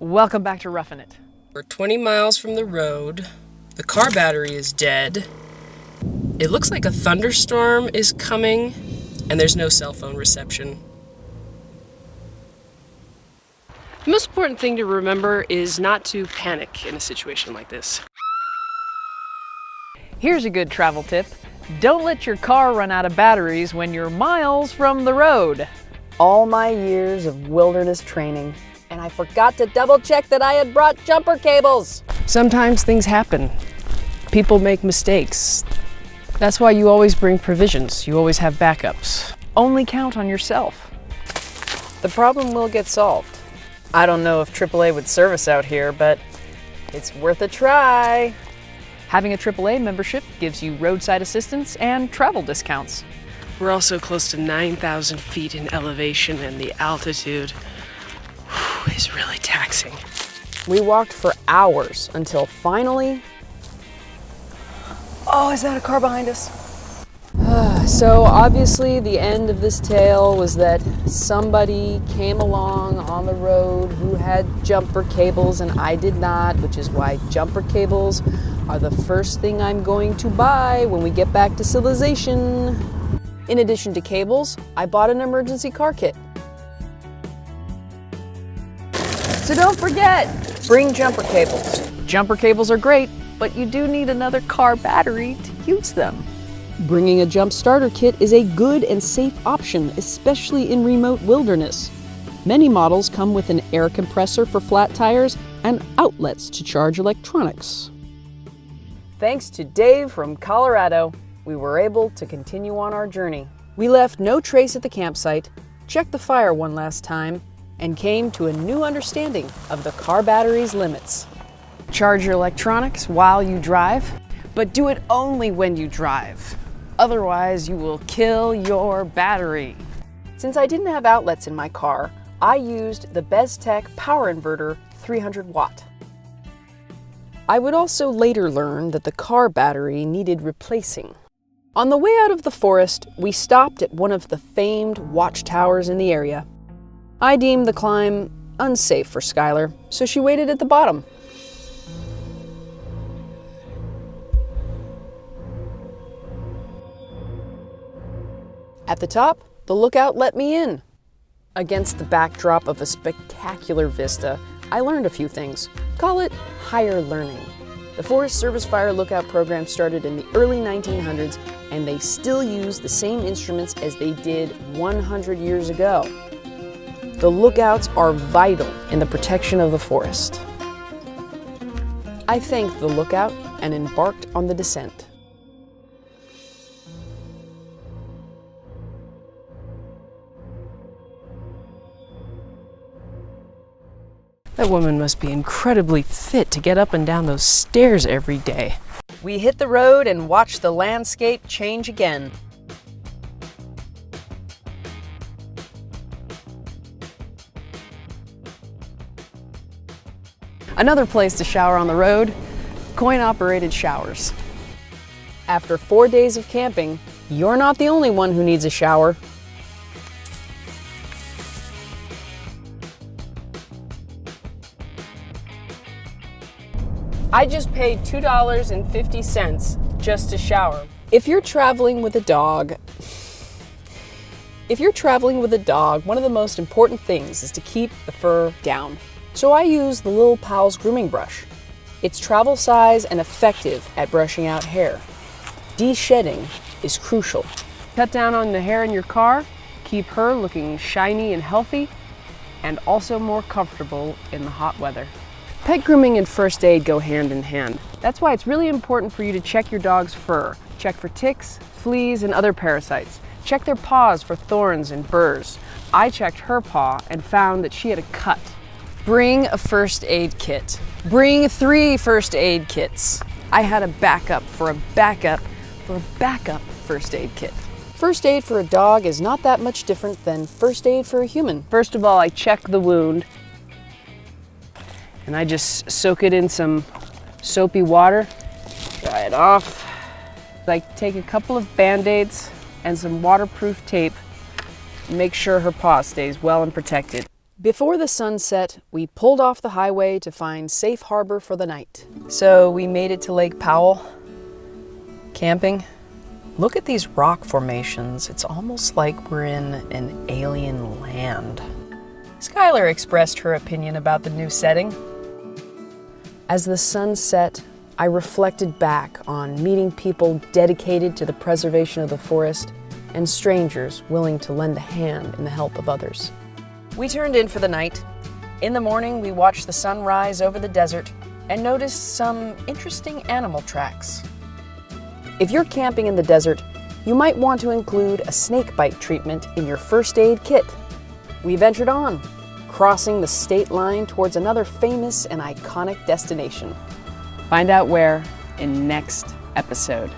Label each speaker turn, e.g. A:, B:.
A: Welcome back to Roughing It.
B: We're 20 miles from the road. The car battery is dead. It looks like a thunderstorm is coming, and there's no cell phone reception. The most important thing to remember is not to panic in a situation like this.
A: Here's a good travel tip. Don't let your car run out of batteries when you're miles from the road.
C: All my years of wilderness training, and I forgot to double check that I had brought jumper cables.
B: Sometimes things happen. People make mistakes. That's why you always bring provisions. You always have backups.
A: Only count on yourself.
C: The problem will get solved. I don't know if AAA would service out here, but it's worth a try.
A: Having a AAA membership gives you roadside assistance and travel discounts.
B: We're also close to 9,000 feet in elevation, and the altitude is really taxing.
C: We walked for hours until finally... Oh, is that a car behind us? So obviously the end of this tale was that somebody came along on the road who had jumper cables and I did not, which is why jumper cables are the first thing I'm going to buy when we get back to civilization. In addition to cables, I bought an emergency car kit. So don't forget, bring jumper cables.
A: Jumper cables are great, but you do need another car battery to use them.
C: Bringing a jump starter kit is a good and safe option, especially in remote wilderness. Many models come with an air compressor for flat tires and outlets to charge electronics. Thanks to Dave from Colorado, we were able to continue on our journey. We left no trace at the campsite, checked the fire one last time, and came to a new understanding of the car battery's limits.
A: Charge your electronics while you drive, but do it only when you drive. Otherwise, you will kill your battery.
C: Since I didn't have outlets in my car, I used the BezTech power inverter 300 watt. I would also later learn that the car battery needed replacing. On the way out of the forest, we stopped at one of the famed watchtowers in the area. I deemed the climb unsafe for Skylar, so she waited at the bottom. At the top, the lookout let me in. Against the backdrop of a spectacular vista, I learned a few things. Call it higher learning. The Forest Service Fire Lookout program started in the early 1900s, and they still use the same instruments as they did 100 years ago. The lookouts are vital in the protection of the forest. I thanked the lookout and embarked on the descent.
B: That woman must be incredibly fit to get up and down those stairs every day.
C: We hit the road and watched the landscape change again.
A: Another place to shower on the road, coin-operated showers.
C: After 4 days of camping, you're not the only one who needs a shower. I just paid $2.50 just to shower. If you're traveling with a dog, one of the most important things is to keep the fur down. So I use the little Powell's grooming brush. It's travel size and effective at brushing out hair. De-shedding is crucial.
A: Cut down on the hair in your car, keep her looking shiny and healthy, and also more comfortable in the hot weather.
B: Pet grooming and first aid go hand in hand.
A: That's why it's really important for you to check your dog's fur. Check for ticks, fleas, and other parasites. Check their paws for thorns and burrs. I checked her paw and found that she had a cut.
C: Bring a first aid kit. Bring 3 first aid kits.
A: I had a backup for a backup first aid kit.
C: First aid for a dog is not that much different than first aid for a human.
A: First of all, I check the wound, and I just soak it in some soapy water, dry it off. I take a couple of Band-Aids and some waterproof tape, and make sure her paw stays well and protected.
C: Before the sun set, we pulled off the highway to find safe harbor for the night. So we made it to Lake Powell, camping. Look at these rock formations. It's almost like we're in an alien land. Skylar expressed her opinion about the new setting. As the sun set, I reflected back on meeting people dedicated to the preservation of the forest and strangers willing to lend a hand in the help of others. We turned in for the night. In the morning, we watched the sun rise over the desert and noticed some interesting animal tracks. If you're camping in the desert, you might want to include a snake bite treatment in your first aid kit. We ventured on, crossing the state line towards another famous and iconic destination.
A: Find out where in next episode.